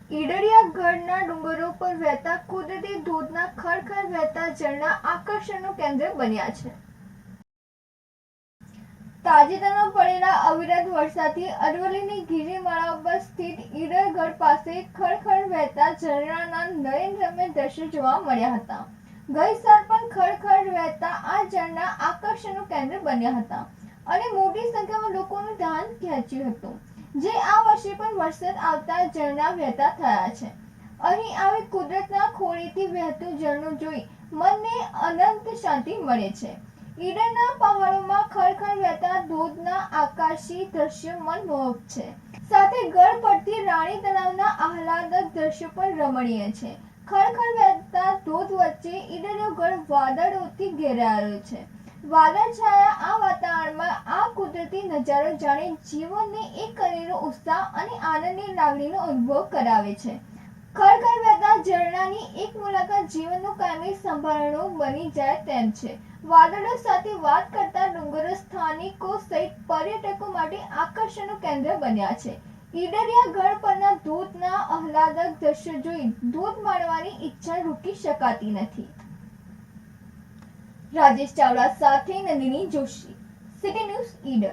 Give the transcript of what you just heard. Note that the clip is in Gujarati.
ઈડરિયાગઢના ડુંગરો પર વહેતા કુદરતી ધોધના ખળખળ વહેતા ઝરણા આકર્ષણનું કેન્દ્ર બન્યા છે. તાજેતરમાં પડેલા અવિરત વરસાદથી અરવલ્લીની ગિરિમાળાઓ પર સ્થિત ઈડરગઢ પાસે ખળખળ વહેતા ઝરણાના નયનરમ્ય દ્રશ્યો જોવા મળ્યા હતા. ગઈ સાલ પણ ખળખળ વહેતા આ ઝરણા આકર્ષણનું કેન્દ્ર બન્યા હતા અને મોટી સંખ્યામાં લોકોનું ધ્યાન ખેંચ્યું હતું, જે આ વર્ષે પણ વરસાદ આવતા ઝરણા વહેતા થયા છે. અહીં આવી કુદરતના ખોળેથી વહેતું ઝરણું જોઈ મનને અનંત શાંતિ મળે છે. ઈડરના પહાડોમાં ખળખળ વહેતા ધોધના આકાશી દ્રશ્યો મનમોહક છે. સાથે ગઢ પરથી રાણી તળાવના આહલાદક દ્રશ્યો પણ રમણીય છે. ખળખળ વહેતા ધોધ વચ્ચે ઈડરનો ગઢ વાદળોથી ઘેરાયેલો છે. વાદળછાયા આ વાતાવરણમાં આ કુદરતી નજારો જાણે જીવનને એક અનેરો ઉત્સાહ અને આનંદની લાગણીનો અનુભવ કરાવે છે. ખળખળ વહેતા ઝરણાની એક મુલાકાત જીવનનું કાયમી સંભારણું બની જાય તેમ છે. વાદળો સાથે વાત કરતા ડુંગરો સ્થાનિકો સહિત પર્યટકો માટે આકર્ષણનું કેન્દ્ર બન્યા છે. ઈડરિયાગઢ પરના ધોધના આહલાદક દ્રશ્યો જોઈ ધોધ માણવાની ઈચ્છા રોકી શકાતી નથી. રાજેશ ચાવડા સાથે નંદિની જોશી, સિટી ન્યૂઝ, ઈડર.